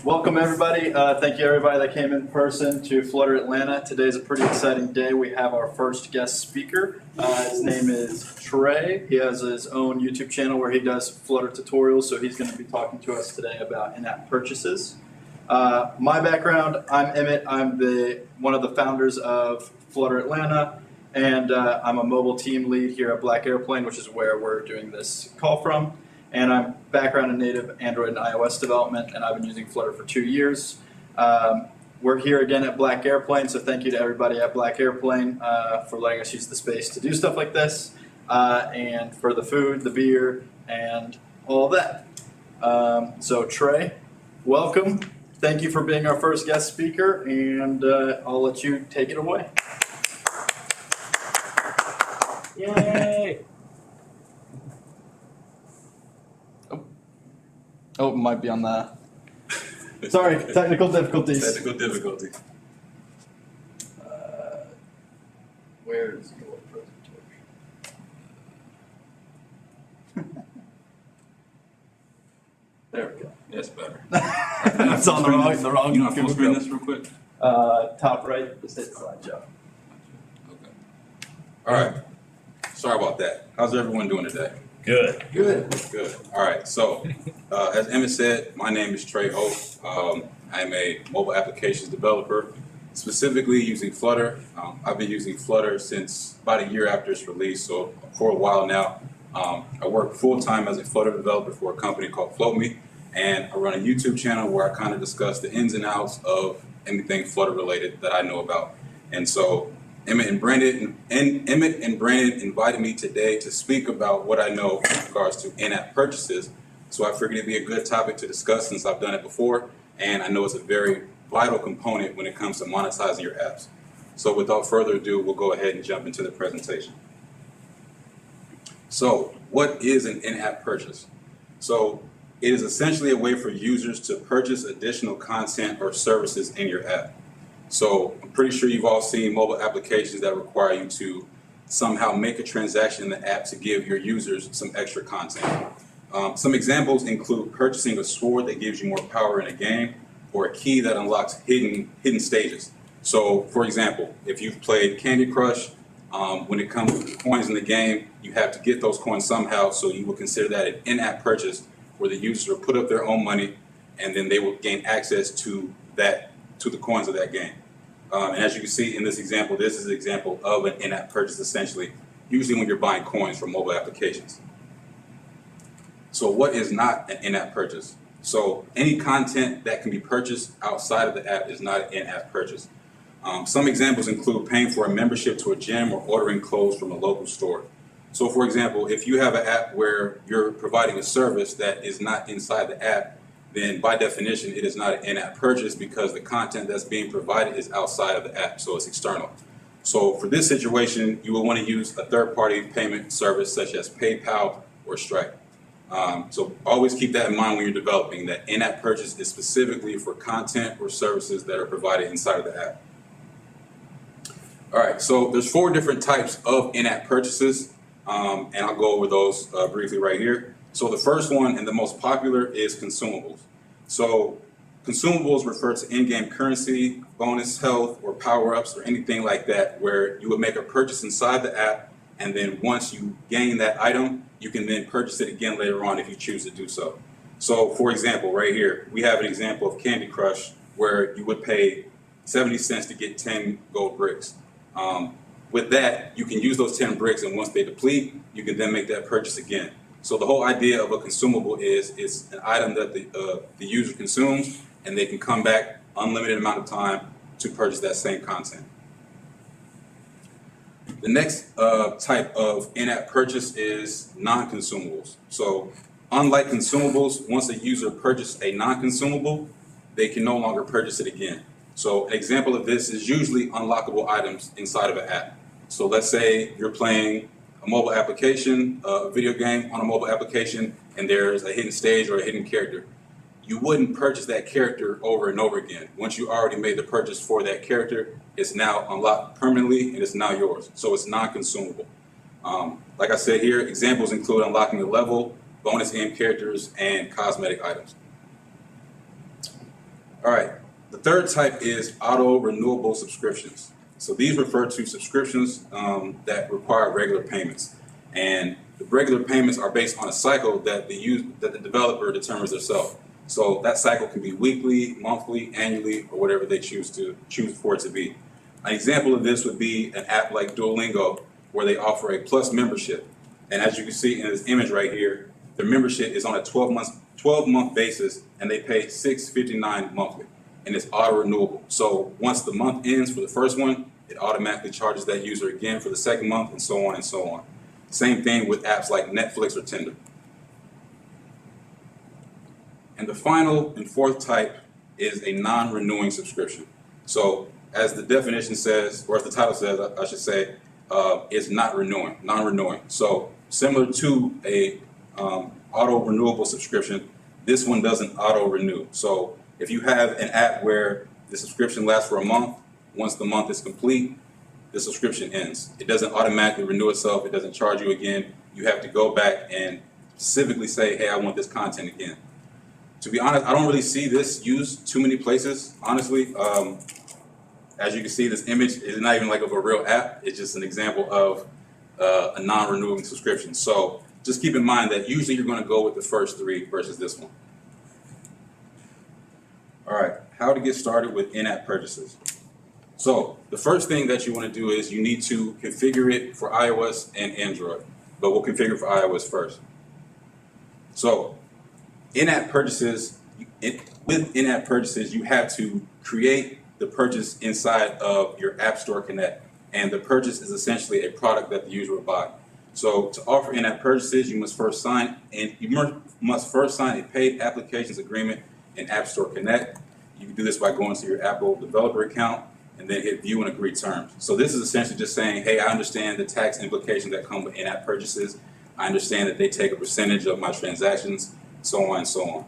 Welcome everybody. Thank you everybody that came in person to Flutter Atlanta. Today's a pretty exciting day. We have our first guest speaker. His name is Trey. He has his own YouTube channel where he does Flutter tutorials, so he's going to be talking to us today about in-app purchases. My background, I'm Emmett. I'm one of the founders of Flutter Atlanta, and I'm a mobile team lead here at Black Airplane, which is where we're doing this call from. And I'm background in native Android and iOS development, and I've been using Flutter for 2 years. We're here again at Black Airplane, so thank you to everybody at Black Airplane for letting us use the space to do stuff like this, and for the food, the beer, and all of that. So Trey, welcome. Thank you for being our first guest speaker, and I'll let you take it away. Yay! Oh, it might be on the... Sorry, technical difficulties. Technical difficulty. Where is your presentation? There we go. That's better. It's on the wrong. You know, full screen this real quick. Top right, just hit slideshow. Okay. All right. Sorry about that. How's everyone doing today? Good. Good. Good. All right. So, as Emmett said, my name is Trey Hope. I'm a mobile applications developer, specifically using Flutter. I've been using Flutter since about a year after its release, so for a while now. I work full-time as a Flutter developer for a company called FloatMe, and I run a YouTube channel where I kind of discuss the ins and outs of anything Flutter related that I know about. And so Emmett and Brandon invited me today to speak about what I know in regards to in-app purchases. So I figured it'd be a good topic to discuss since I've done it before, and I know it's a very vital component when it comes to monetizing your apps. So without further ado, we'll go ahead and jump into the presentation. So what is an in-app purchase? So it is essentially a way for users to purchase additional content or services in your app. So I'm pretty sure you've all seen mobile applications that require you to somehow make a transaction in the app to give your users some extra content. Some examples include purchasing a sword that gives you more power in a game, or a key that unlocks hidden stages. So for example, if you've played Candy Crush, when it comes to coins in the game, you have to get those coins somehow, so you will consider that an in-app purchase where the user will put up their own money and then they will gain access to the coins of that game. And as you can see in this example, this is an example of an in-app purchase essentially, usually when you're buying coins from mobile applications. So what is not an in-app purchase? So any content that can be purchased outside of the app is not an in-app purchase. Some examples include paying for a membership to a gym or ordering clothes from a local store. So for example, if you have an app where you're providing a service that is not inside the app, then by definition, it is not an in-app purchase because the content that's being provided is outside of the app, so it's external. So for this situation, you will want to use a third-party payment service such as PayPal or Stripe. So always keep that in mind when you're developing, that in-app purchase is specifically for content or services that are provided inside of the app. All right, so there's 4 different types of in-app purchases, and I'll go over those briefly right here. So the first one and the most popular is consumables. So consumables refer to in-game currency, bonus health, or power-ups, or anything like that, where you would make a purchase inside the app, and then once you gain that item, you can then purchase it again later on if you choose to do so. So for example, right here, we have an example of Candy Crush, where you would pay 70 cents to get 10 gold bricks. With that, you can use those 10 bricks, and once they deplete, you can then make that purchase again. So the whole idea of a consumable is it's an item that the user consumes, and they can come back unlimited amount of time to purchase that same content. The next type of in-app purchase is non-consumables. So unlike consumables, once a user purchases a non-consumable, they can no longer purchase it again. So an example of this is usually unlockable items inside of an app. So let's say you're playing a mobile application, a video game on a mobile application, and there's a hidden stage or a hidden character. You wouldn't purchase that character over and over again. Once you already made the purchase for that character, it's now unlocked permanently and it's now yours. So it's non-consumable. Like I said here, examples include unlocking a level, bonus game characters, and cosmetic items. All right, the third type is auto-renewable subscriptions. So these refer to subscriptions that require regular payments. And the regular payments are based on a cycle that the developer determines themselves. So that cycle can be weekly, monthly, annually, or whatever they choose for it to be. An example of this would be an app like Duolingo, where they offer a Plus membership. And as you can see in this image right here, their membership is on a 12-month basis, and they pay $6.59 monthly, and it's auto-renewable. So once the month ends for the first one, it automatically charges that user again for the second month, and so on and so on. Same thing with apps like Netflix or Tinder. And the final and fourth type is a non-renewing subscription. So as the definition says, or as the title says, I should say, it's not renewing, non-renewing. So similar to a auto-renewable subscription, this one doesn't auto-renew. So if you have an app where the subscription lasts for a month, once the month is complete, the subscription ends. It doesn't automatically renew itself. It doesn't charge you again. You have to go back and specifically say, hey, I want this content again. To be honest, I don't really see this used too many places, honestly. As you can see, this image is not even like of a real app. It's just an example of a non-renewing subscription. So just keep in mind that usually you're going to go with the first three versus this one. All right, how to get started with in-app purchases. So the first thing that you want to do is you need to configure it for iOS and Android, but we'll configure for iOS first. So in-app purchases, with in-app purchases, you have to create the purchase inside of your App Store Connect, and the purchase is essentially a product that the user will buy. So to offer in-app purchases, you must first sign a paid applications agreement in App Store Connect. You can do this by going to your Apple developer account and then hit view and agree terms. So this is essentially just saying, hey, I understand the tax implications that come with in-app purchases. I understand that they take a percentage of my transactions, so on and so on.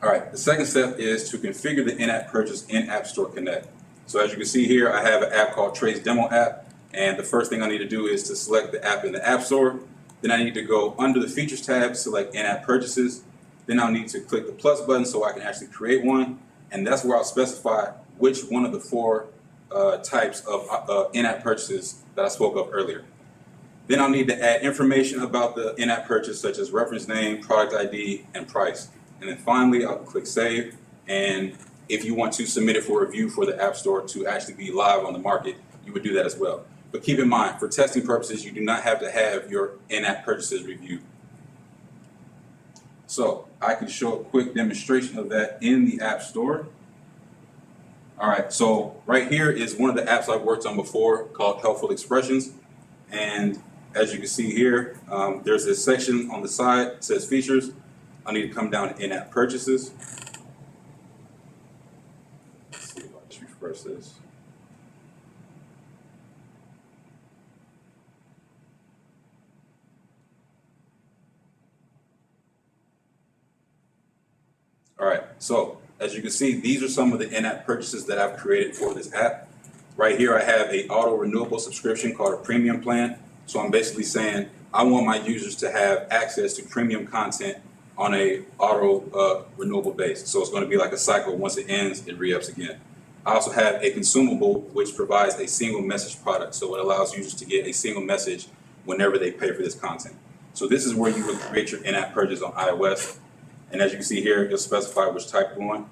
All right, the second step is to configure the in-app purchase in App Store Connect. So as you can see here, I have an app called Trey's Demo app, and the first thing I need to do is to select the app in the App Store. Then I need to go under the Features tab, select in-app purchases. Then I'll need to click the plus button so I can actually create one, and that's where I'll specify which one of the four types of in-app purchases that I spoke of earlier. Then I'll need to add information about the in-app purchase, such as reference name, product ID, and price. And then finally, I'll click Save. And if you want to submit it for review for the App Store to actually be live on the market, you would do that as well. But keep in mind, for testing purposes, you do not have to have your in-app purchases reviewed. So I can show a quick demonstration of that in the App Store. All right, so right here is one of the apps I've worked on before called Helpful Expressions. And as you can see here, there's this section on the side that says Features. I need to come down to in-app purchases. Let's see if I just refresh this. All right, so as you can see, these are some of the in-app purchases that I've created for this app. Right here, I have a auto-renewable subscription called a premium plan. So I'm basically saying I want my users to have access to premium content on a auto-renewable base. So it's going to be like a cycle. Once it ends, it re-ups again. I also have a consumable which provides a single message product. So it allows users to get a single message whenever they pay for this content. So this is where you would create your in-app purchase on iOS. And as you can see here, it'll specify which type you want.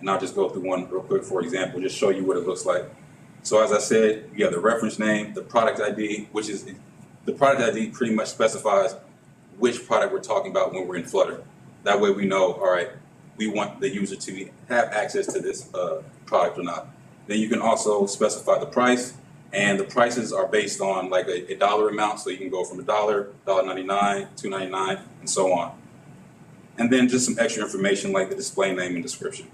And I'll just go through one real quick, for example, just show you what it looks like. So as I said, you have the reference name, the product ID, which is the product ID pretty much specifies which product we're talking about when we're in Flutter. That way we know, all right, we want the user to have access to this product or not. Then you can also specify the price, and the prices are based on like a dollar amount, so you can go from $1, $1.99, $2.99, and so on. And then just some extra information like the display name and description.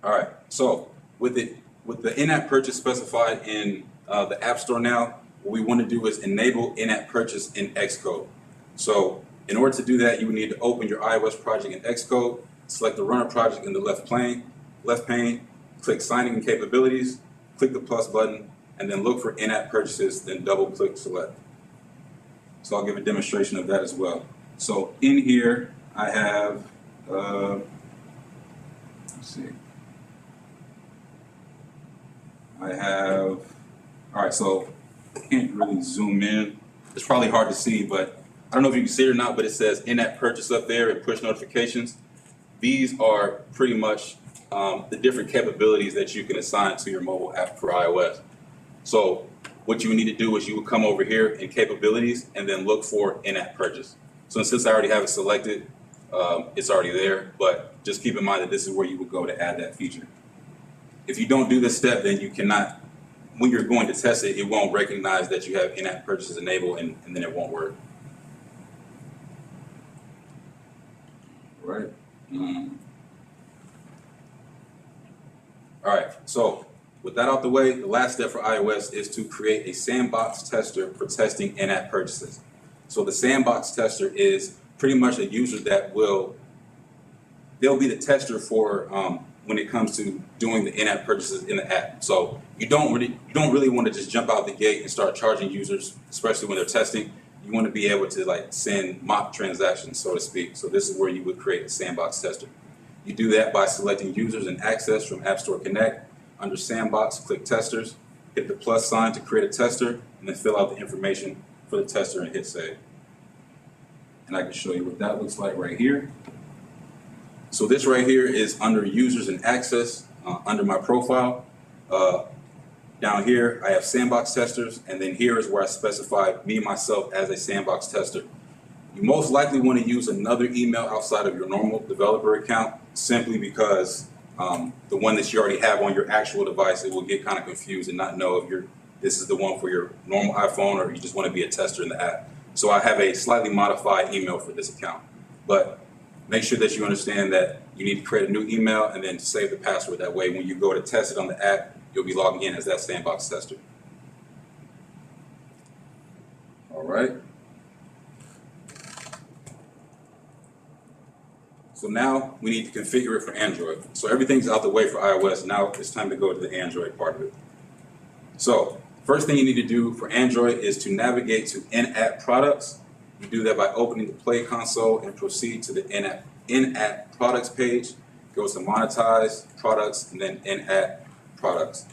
All right, so with the in-app purchase specified in the App Store now, what we want to do is enable in-app purchase in Xcode. So in order to do that, you would need to open your iOS project in Xcode, select the runner project in the left pane, click signing and capabilities, click the plus button, and then look for in-app purchases, then double click select. So I'll give a demonstration of that as well. So in here, I have, let's see, I have, all right, so I can't really zoom in. It's probably hard to see, but I don't know if you can see it or not, but it says in-app purchase up there and push notifications. These are pretty much the different capabilities that you can assign to your mobile app for iOS. So what you would need to do is you would come over here in capabilities and then look for in-app purchase. So since I already have it selected, it's already there, but just keep in mind that this is where you would go to add that feature. If you don't do this step, then you cannot, when you're going to test it, it won't recognize that you have in-app purchases enabled, and then it won't work. Right. All right, so with that out the way, the last step for iOS is to create a Sandbox tester for testing in-app purchases. So the Sandbox tester is pretty much a user that they'll be the tester for when it comes to doing the in-app purchases in the app. So you don't really want to just jump out the gate and start charging users, especially when they're testing. You want to be able to like send mock transactions, so to speak. So this is where you would create a Sandbox tester. You do that by selecting users and access from App Store Connect. Under Sandbox, click Testers, hit the plus sign to create a tester, and then fill out the information for the tester and hit Save. And I can show you what that looks like right here. So this right here is under Users and Access, under my profile. Down here, I have Sandbox testers, and then here is where I specify me, myself, as a Sandbox tester. You most likely want to use another email outside of your normal developer account, simply because the one that you already have on your actual device, it will get kind of confused and not know if this is the one for your normal iPhone or you just want to be a tester in the app. So I have a slightly modified email for this account. But make sure that you understand that you need to create a new email and then save the password. That way, when you go to test it on the app, you'll be logging in as that Sandbox tester. All right. So now we need to configure it for Android. So everything's out the way for iOS. Now it's time to go to the Android part of it. So first thing you need to do for Android is to navigate to in-app products. You do that by opening the Play console and proceed to the in-app products page. Go to monetize, products, and then in-app products.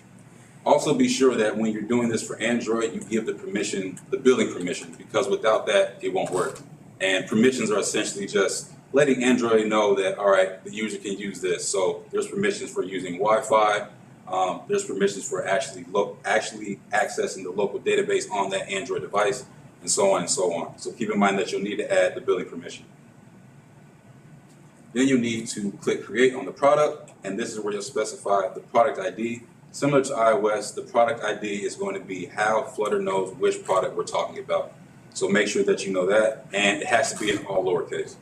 Also be sure that when you're doing this for Android, you give the permission, the building permission, because without that, it won't work. And permissions are essentially just letting Android know that, all right, the user can use this. So there's permissions for using Wi-Fi. There's permissions for actually accessing the local database on that Android device, and so on and so on. So keep in mind that you'll need to add the building permission. Then you'll need to click Create on the product, and this is where you'll specify the product ID. Similar to iOS, the product ID is going to be how Flutter knows which product we're talking about. So make sure that you know that, and it has to be in all lowercase.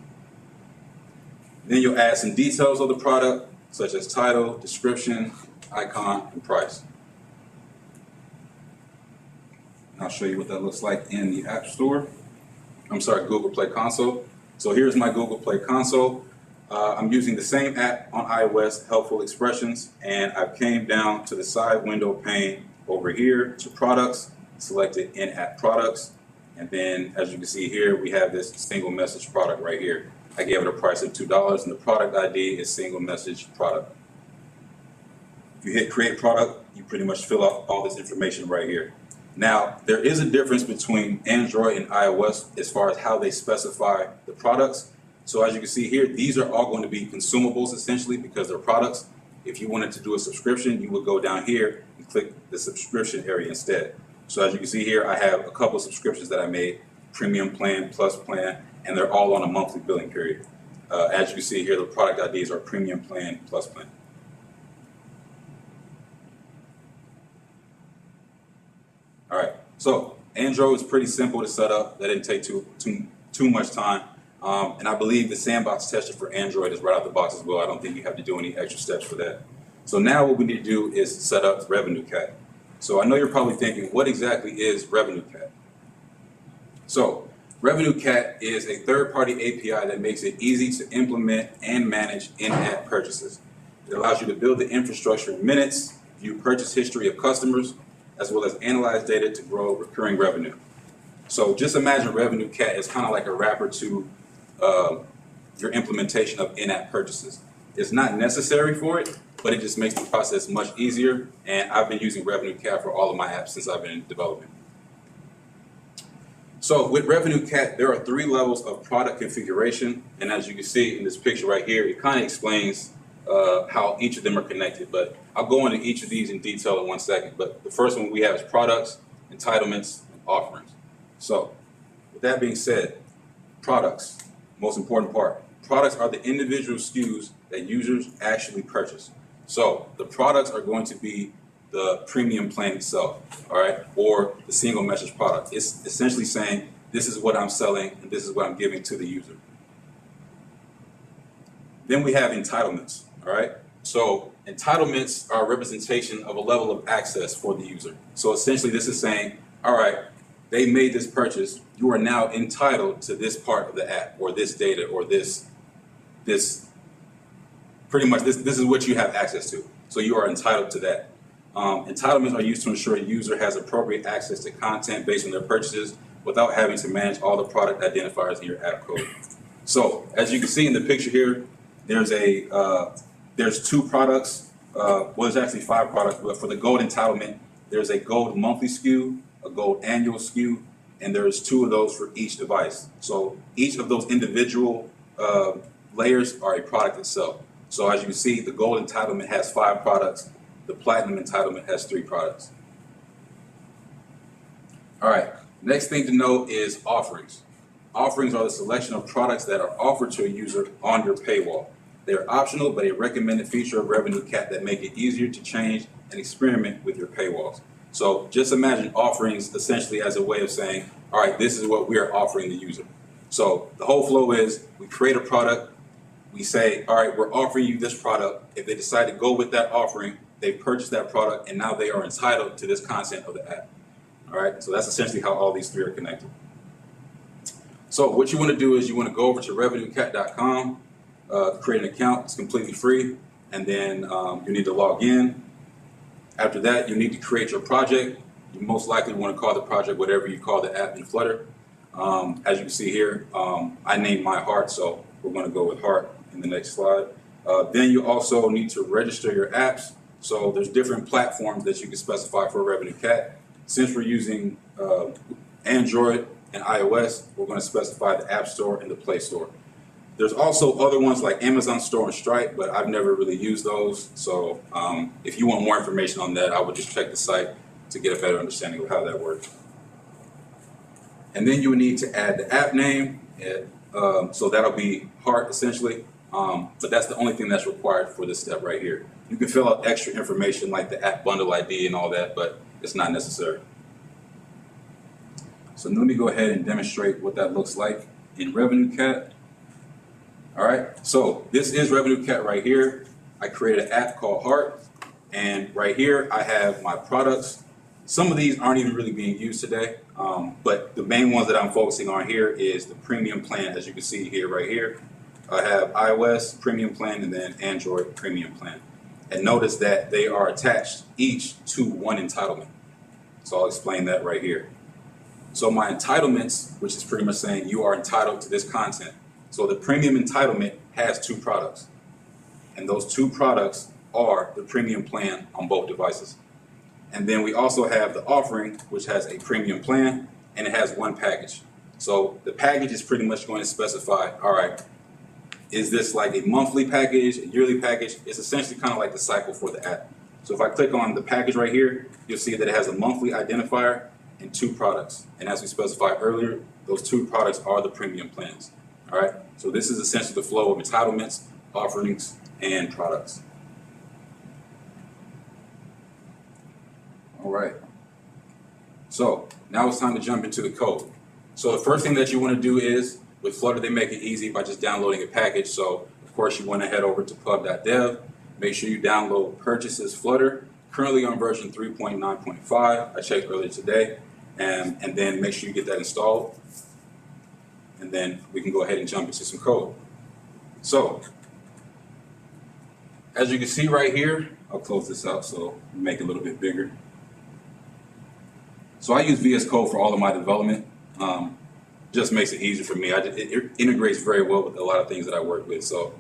Then you'll add some details of the product, such as title, description, icon, and price. And I'll show you what that looks like in the App Store. Google Play Console. So here's my Google Play Console. I'm using the same app on iOS, Helpful Expressions, and I came down to the side window pane over here to Products, selected in-app products, and then as you can see here, we have this single message product right here. I gave it a price of $2, and the product ID is single message product. If you hit create product, you pretty much fill out all this information right here. Now, there is a difference between Android and iOS as far as how they specify the products. So as you can see here, these are all going to be consumables essentially because they're products. If you wanted to do a subscription, you would go down here and click the subscription area instead. So as you can see here, I have a couple subscriptions that I made, Premium Plan, Plus Plan, and they're all on a monthly billing period. As you can see here, the product IDs are Premium Plan, Plus Plan. All right, so Android is pretty simple to set up. That didn't take too much time. And I believe the Sandbox tester for Android is right out the box as well. I don't think you have to do any extra steps for that. So now what we need to do is set up RevenueCat. So I know you're probably thinking, what exactly is RevenueCat? So RevenueCat is a third-party API that makes it easy to implement and manage in-app purchases. It allows you to build the infrastructure in minutes, view purchase history of customers, as well as analyze data to grow recurring revenue. So just imagine RevenueCat is kind of like a wrapper to your implementation of in-app purchases. It's not necessary for it, but it just makes the process much easier. And I've been using RevenueCat for all of my apps since I've been in development. So with RevenueCat, there are 3 levels of product configuration. And as you can see in this picture right here, it kind of explains how each of them are connected. But I'll go into each of these in detail in 1 second. But the first one we have is products, entitlements, and offerings. So with that being said, products, most important part. Products are the individual SKUs that users actually purchase. So the products are going to be the premium plan itself, all right, or the single message product. It's essentially saying, this is what I'm selling and this is what I'm giving to the user. Then we have entitlements, all right? So entitlements are a representation of a level of access for the user. So essentially this is saying, all right, they made this purchase, you are now entitled to this part of the app or this data or this pretty much this is what you have access to. So you are entitled to that. Entitlements are used to ensure a user has appropriate access to content based on their purchases without having to manage all the product identifiers in your app code. So as you can see in the picture here, there's 2 products. Well, there's actually 5 products, but for the gold entitlement, there's a gold monthly SKU, a gold annual SKU, and there's 2 of those for each device. So each of those individual layers are a product itself. So as you can see, the gold entitlement has 5 products. The platinum entitlement has 3 products. All right, next thing to know is offerings. Offerings are the selection of products that are offered to a user on your paywall. They are optional, but a recommended feature of RevenueCat that make it easier to change and experiment with your paywalls. So just imagine offerings essentially as a way of saying, all right, this is what we are offering the user. So the whole flow is we create a product, we say, all right, we're offering you this product. If they decide to go with that offering, they purchase that product, and now they are entitled to this content of the app. All right, so that's essentially how all these 3 are connected. So what you want to do is you want to go over to RevenueCat.com, create an account. It's completely free, and then you need to log in. After that, you need to create your project. You most likely want to call the project whatever you call the app in Flutter. As you can see here, I named my Heart, so we're going to go with Heart in the next slide. Then you also need to register your apps. So there's different platforms that you can specify for RevenueCat. Since we're using Android and iOS, we're going to specify the App Store and the Play Store. There's also other ones like Amazon Store and Stripe, but I've never really used those. So if you want more information on that, I would just check the site to get a better understanding of how that works. And then you would need to add the app name. So that'll be Heart essentially. But that's the only thing that's required for this step right here. You can fill out extra information like the app bundle ID and all that, but it's not necessary. So let me go ahead and demonstrate what that looks like in RevenueCat. All right, so this is RevenueCat right here. I created an app called Heart, and right here I have my products. Some of these aren't even really being used today, but the main ones that I'm focusing on here is the premium plan, as you can see here, right here. I have iOS premium plan and then Android premium plan. And notice that they are attached each to one entitlement. So I'll explain that right here. So my entitlements, which is pretty much saying you are entitled to this content. So the premium entitlement has 2 products. And those 2 products are the premium plan on both devices. And then we also have the offering, which has a premium plan and it has 1 package. So the package is pretty much going to specify, all right, is this like a monthly package, a yearly package? It's essentially kind of like the cycle for the app. So if I click on the package right here, you'll see that it has a monthly identifier and 2 products. And as we specified earlier, those 2 products are the premium plans. All right, so this is essentially the flow of entitlements, offerings, and products. All right, so now it's time to jump into the code. So the first thing that you want to do is, with Flutter, they make it easy by just downloading a package. So of course you want to head over to pub.dev. Make sure you download Purchases Flutter, currently on version 3.9.5. I checked earlier today, and then make sure you get that installed. And then we can go ahead and jump into some code. So as you can see right here, I'll close this out so make it a little bit bigger. So I use VS Code for all of my development. just makes it easier for me. It integrates very well with a lot of things that I work with. So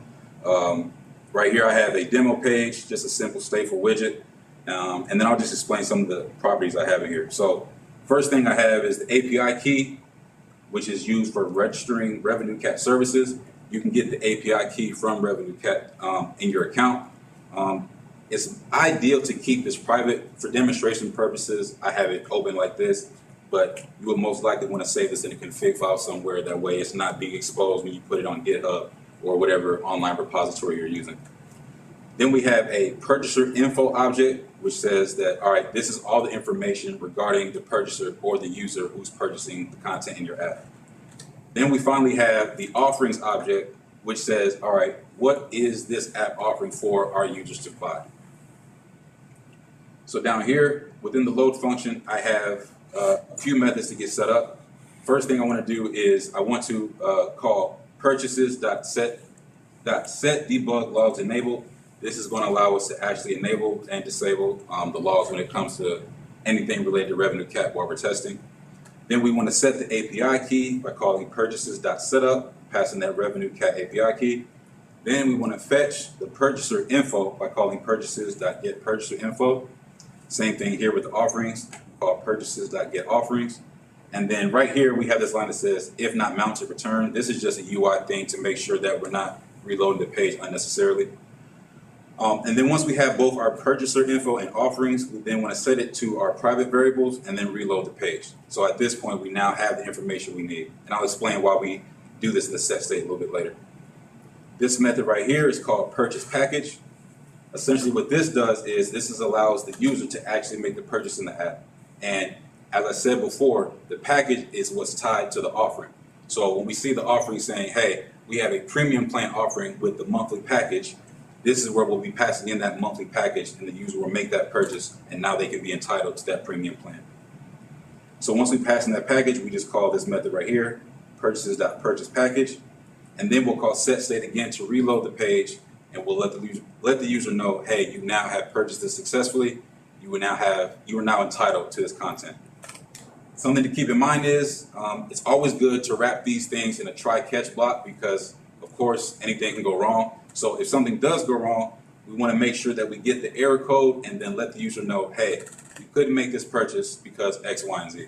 right here I have a demo page, just a simple stateful widget. And then I'll just explain some of the properties I have in here. So first thing I have is the API key, which is used for registering RevenueCat services. You can get the API key from RevenueCat in your account. It's ideal to keep this private. For demonstration purposes, I have it open like this, but you would most likely want to save this in a config file somewhere. That way it's not being exposed when you put it on GitHub or whatever online repository you're using. Then we have a purchaser info object, which says that, all right, this is all the information regarding the purchaser or the user who's purchasing the content in your app. Then we finally have the offerings object, which says, all right, what is this app offering for our users to buy? So down here, within the load function, I have a few methods to get set up. First thing I want to do is I want to call purchases.set debug logs enabled. This is going to allow us to actually enable and disable the logs when it comes to anything related to RevenueCat while we're testing. Then we want to set the API key by calling purchases.setup, passing that RevenueCat API key. Then we want to fetch the purchaser info by calling purchases.getPurchaserInfo. Same thing here with the offerings, called purchases.getOfferings. And then right here we have this line that says, if not mounted, return. This is just a UI thing to make sure that we're not reloading the page unnecessarily. And then once we have both our purchaser info and offerings, we then want to set it to our private variables and then reload the page. So at this point, we now have the information we need. And I'll explain why we do this in the set state a little bit later. This method right here is called purchase package. Essentially what this does is this allows the user to actually make the purchase in the app. And as I said before, the package is what's tied to the offering. So when we see the offering saying, hey, we have a premium plan offering with the monthly package, this is where we'll be passing in that monthly package and the user will make that purchase and now they can be entitled to that premium plan. So once we pass in that package, we just call this method right here, purchases.purchasePackage, and then we'll call setState again to reload the page and we'll let the user know, hey, you now have purchased this successfully, you are now entitled to this content. Something to keep in mind is it's always good to wrap these things in a try-catch block because, of course, anything can go wrong. So if something does go wrong, we want to make sure that we get the error code and then let the user know, hey, you couldn't make this purchase because X, Y, and Z.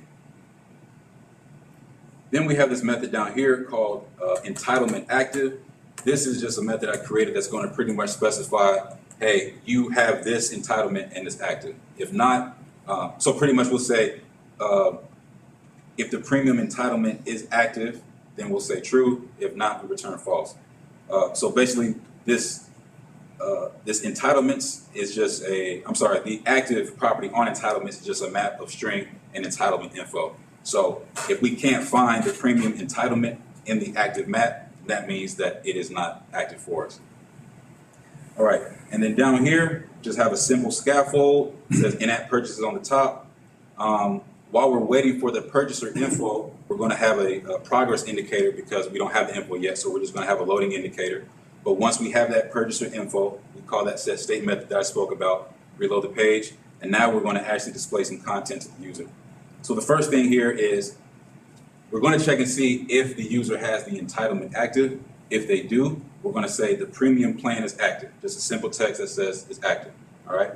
Then we have this method down here called entitlement active. This is just a method I created that's going to pretty much specify, hey, you have this entitlement and it's active. If not, so pretty much we'll say, if the premium entitlement is active, then we'll say true. If not, we return false. So basically, this entitlements is just the active property on entitlements is just a map of string and entitlement info. So if we can't find the premium entitlement in the active map, that means that it is not active for us. All right, and then down here, just have a simple scaffold. It says in-app purchases on the top. While we're waiting for the purchaser info, we're going to have a progress indicator because we don't have the info yet, so we're just going to have a loading indicator. But once we have that purchaser info, we call that set state method that I spoke about, reload the page, and now we're going to actually display some content to the user. So the first thing here is we're going to check and see if the user has the entitlement active. If they do, we're going to say the premium plan is active. Just a simple text that says it's active. All right.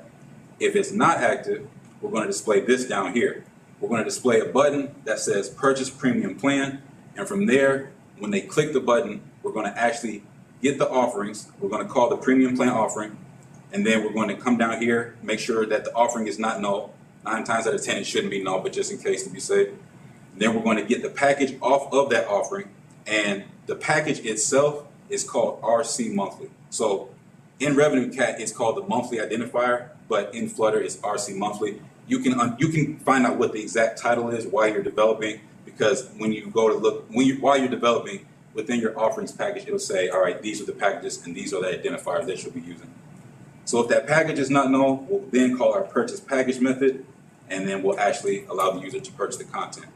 If it's not active, we're going to display this down here. We're going to display a button that says purchase premium plan. And from there, when they click the button, we're going to actually get the offerings. We're going to call the premium plan offering. And then we're going to come down here, make sure that the offering is not null. 9 times out of 10, it shouldn't be null, but just in case to be safe. And then we're going to get the package off of that offering. And the package itself is called RC monthly. So in RevenueCat, it's called the monthly identifier, but in Flutter, it's RC monthly. You can find out what the exact title is while you're developing, because when you go to look, while you're developing within your offerings package, it'll say, all right, these are the packages and these are the identifiers that you'll be using. So if that package is not null, we'll then call our purchase package method, and then we'll actually allow the user to purchase the content.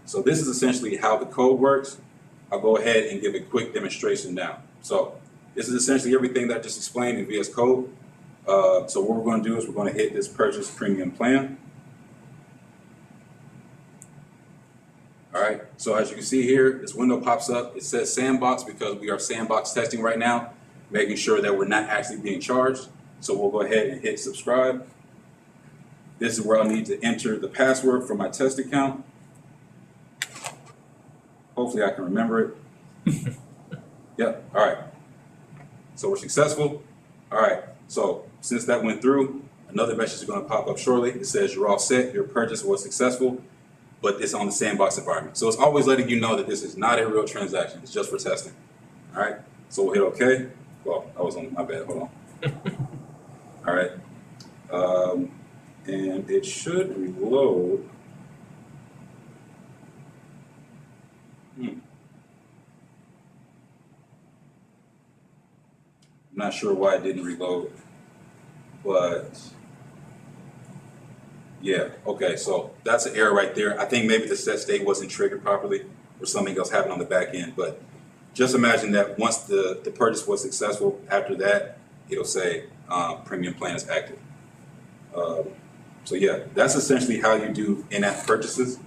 So this is essentially how the code works. I'll go ahead and give a quick demonstration now. So this is essentially everything that I just explained in VS Code. So what we're going to do is we're going to hit this purchase premium plan. All right. so as you can see here, this window pops up. It says Sandbox because we are sandbox testing right now, making sure that we're not actually being charged. So we'll go ahead and hit subscribe. This is where I'll need to enter the password for my test account. Hopefully I can remember it. Yep, all right. So we're successful. All right, so since that went through, another message is going to pop up shortly. It says you're all set, your purchase was successful, but it's on the Sandbox environment. So it's always letting you know that this is not a real transaction, it's just for testing. All right, so we'll hit OK. Well, I was on my bad, hold on. All right, and it should reload. I'm not sure why it didn't reload, but yeah, okay, so that's an error right there. I think maybe the set state wasn't triggered properly or something else happened on the back end, but just imagine that once the purchase was successful, after that, it'll say premium plan is active. So yeah, that's essentially how you do in-app purchases.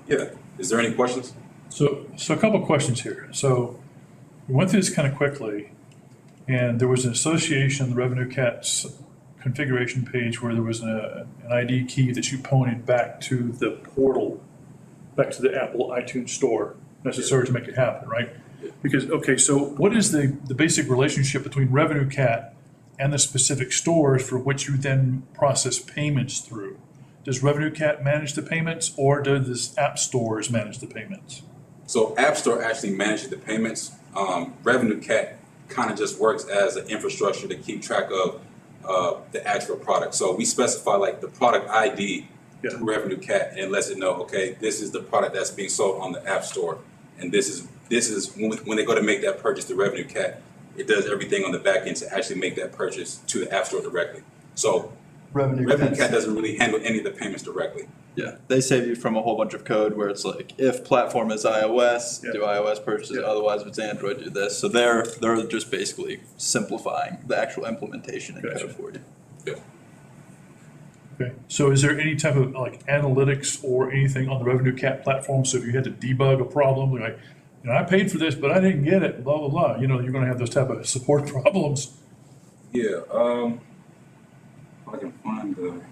Yeah, is there any questions? So a couple of questions here. So we went through this kind of quickly, and there was an association, the RevenueCat's configuration page, where there was an ID key that you pointed back to the portal, back to the Apple iTunes store, necessary to make it happen, right? Because, okay, so what is the basic relationship between RevenueCat and the specific stores for which you then process payments through? Does RevenueCat manage the payments, or does this app stores manage the payments? So App Store actually manages the payments. RevenueCat kind of just works as an infrastructure to keep track of the actual product. So we specify like the product ID to RevenueCat, and it lets it know, okay, this is the product that's being sold on the App Store, and this is when they go to make that purchase to RevenueCat, it does everything on the back end to actually make that purchase to the App Store directly. So RevenueCat doesn't really handle any of the payments directly. Yeah, they save you from a whole bunch of code where it's like, if platform is iOS, do iOS purchases, otherwise if it's Android, do this. So they're just basically simplifying the actual implementation and code for you. Yeah. Okay, so is there any type of like analytics or anything on the RevenueCat platform? So if you had to debug a problem, like, I paid for this, but I didn't get it, blah, blah, blah. You're going to have those type of support problems. Yeah, I can find the.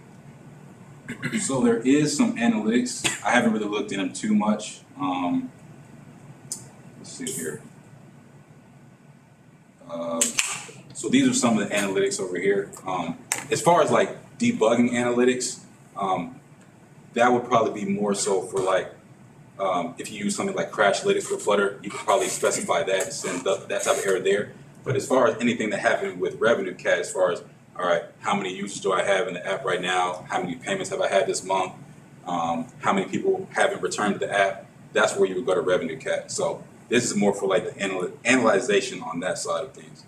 So there is some analytics. I haven't really looked in them too much. Let's see here. So these are some of the analytics over here. As far as like debugging analytics, that would probably be more so for like if you use something like Crashlytics for Flutter, you could probably specify that and send that type of error there. But as far as anything that happened with RevenueCat, as far as, all right, how many users do I have in the app right now? How many payments have I had this month? How many people haven't returned to the app? That's where you would go to RevenueCat. So this is more for like the analyzation on that side of things.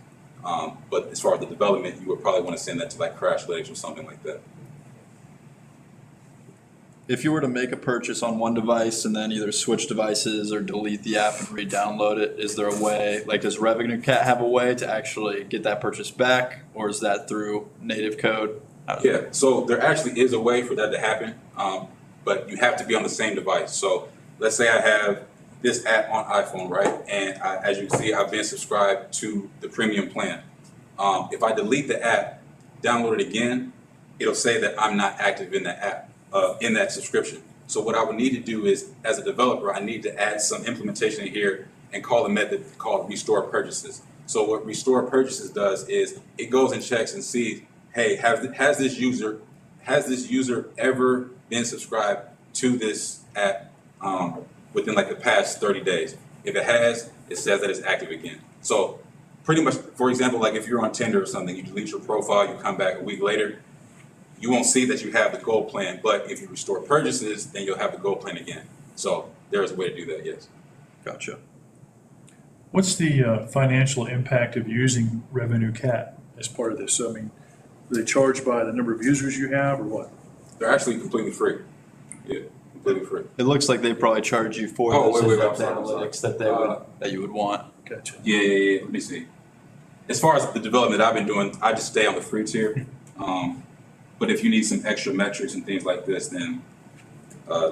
But as far as the development, you would probably want to send that to like Crashlytics or something like that. If you were to make a purchase on one device and then either switch devices or delete the app and re-download it, is there a way, like does RevenueCat have a way to actually get that purchase back, or is that through native code? Yeah, so there actually is a way for that to happen, but you have to be on the same device. So let's say I have this app on iPhone, right? And as you can see, I've been subscribed to the premium plan. If I delete the app, download it again, it'll say that I'm not active in the app. In that subscription. So what I would need to do is, as a developer, I need to add some implementation in here and call a method called restore purchases. So what restore purchases does is it goes and checks and sees, hey, has this user ever been subscribed to this app within like the past 30 days? If it has, it says that it's active again. So pretty much, for example, like if you're on Tinder or something, you delete your profile, you come back a week later, you won't see that you have the gold plan, but if you restore purchases, then you'll have the gold plan again. So there is a way to do that, yes. Gotcha. What's the financial impact of using RevenueCat as part of this? I mean, are they charged by the number of users you have, or what? They're actually completely free. Yeah, completely free. It looks like they probably charge you for those analytics that you would want. Gotcha. Yeah. Let me see. As far as the development I've been doing, I just stay on the free tier. But if you need some extra metrics and things like this, then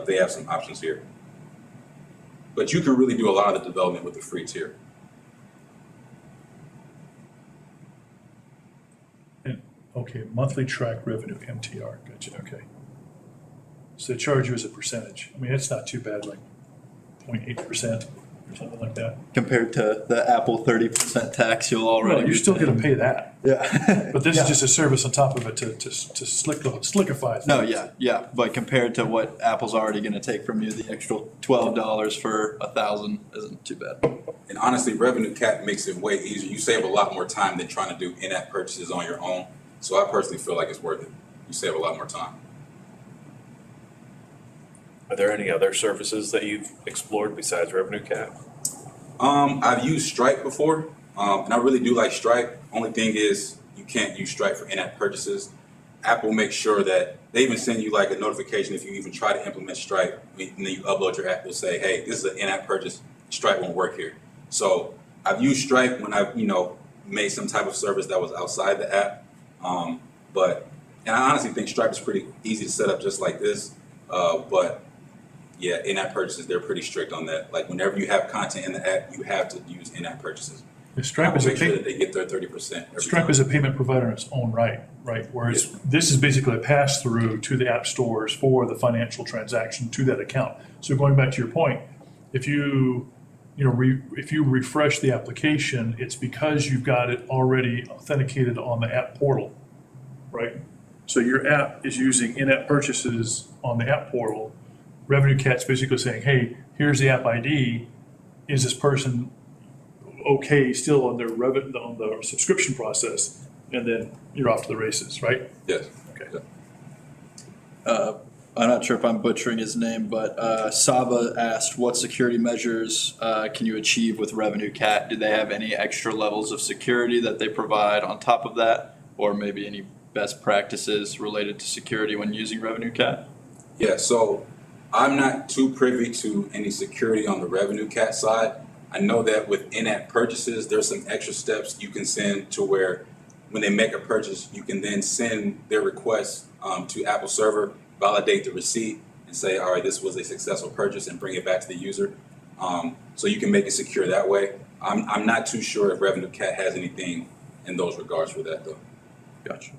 they have some options here. But you can really do a lot of the development with the free tier. And, okay, monthly track revenue, MTR, gotcha, okay. So they charge you as a percentage. I mean, it's not too bad, like 0.8% or something like that. Compared to the Apple 30% tax, you'll already. Well, you're still gonna pay that. Yeah. But this Yeah. is just a service on top of it to slickify things. No, yeah, but compared to what Apple's already gonna take from you, the extra $12 for 1,000 isn't too bad. And honestly, RevenueCat makes it way easier. You save a lot more time than trying to do in-app purchases on your own. So I personally feel like it's worth it. You save a lot more time. Are there any other services that you've explored besides RevenueCat? I've used Stripe before, and I really do like Stripe. Only thing is, you can't use Stripe for in-app purchases. Apple makes sure that they even send you like a notification if you even try to implement Stripe, and then you upload your app. They'll say, "Hey, this is an in-app purchase. Stripe won't work here." So I've used Stripe when I've made some type of service that was outside the app. And I honestly think Stripe is pretty easy to set up, just like this. But yeah, in-app purchases, they're pretty strict on that. Like whenever you have content in the app, you have to use in-app purchases. Stripe Apple is a make sure that they get their 30%. Stripe is a payment provider in its own right? Whereas this is basically a pass-through to the app stores for the financial transaction to that account. So going back to your point, if you refresh the application, it's because you've got it already authenticated on the app portal, right? So your app is using in-app purchases on the app portal. RevenueCat's basically saying, hey, here's the app ID. Is this person okay still on their on the subscription process? And then you're off to the races, right? Yes. Okay. I'm not sure if I'm butchering his name, but Saba asked, what security measures can you achieve with RevenueCat? Do they have any extra levels of security that they provide on top of that? Or maybe any best practices related to security when using RevenueCat? Yeah, so I'm not too privy to any security on the RevenueCat side. I know that with in-app purchases, there's some extra steps you can send to where when they make a purchase, you can then send their request to Apple server, validate the receipt, and say, all right, this was a successful purchase, and bring it back to the user. So you can make it secure that way. I'm not too sure if RevenueCat has anything in those regards for that, though. Gotcha.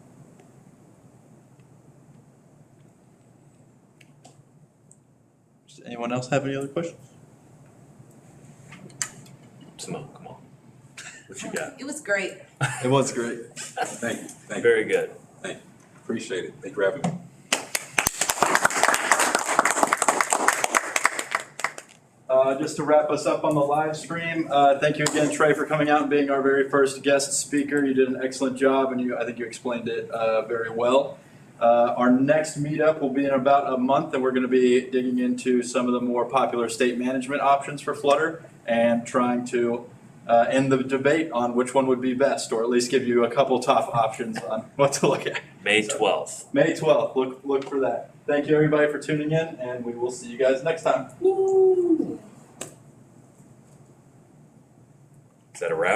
Does anyone else have any other questions? Simone, come on. What you got? It was great. It was great. Thank you. Thank you. Very good. Thank you. Appreciate it. Thank you for having me. Just to wrap us up on the live stream, thank you again, Trey, for coming out and being our very first guest speaker. You did an excellent job, and I think you explained it very well. Our next meetup will be in about a month, and we're going to be digging into some of the more popular state management options for Flutter and trying to end the debate on which one would be best, or at least give you a couple top options on what to look at. May 12th. May 12th. Look for that. Thank you, everybody, for tuning in, and we will see you guys next time. Woo! Is that a wrap?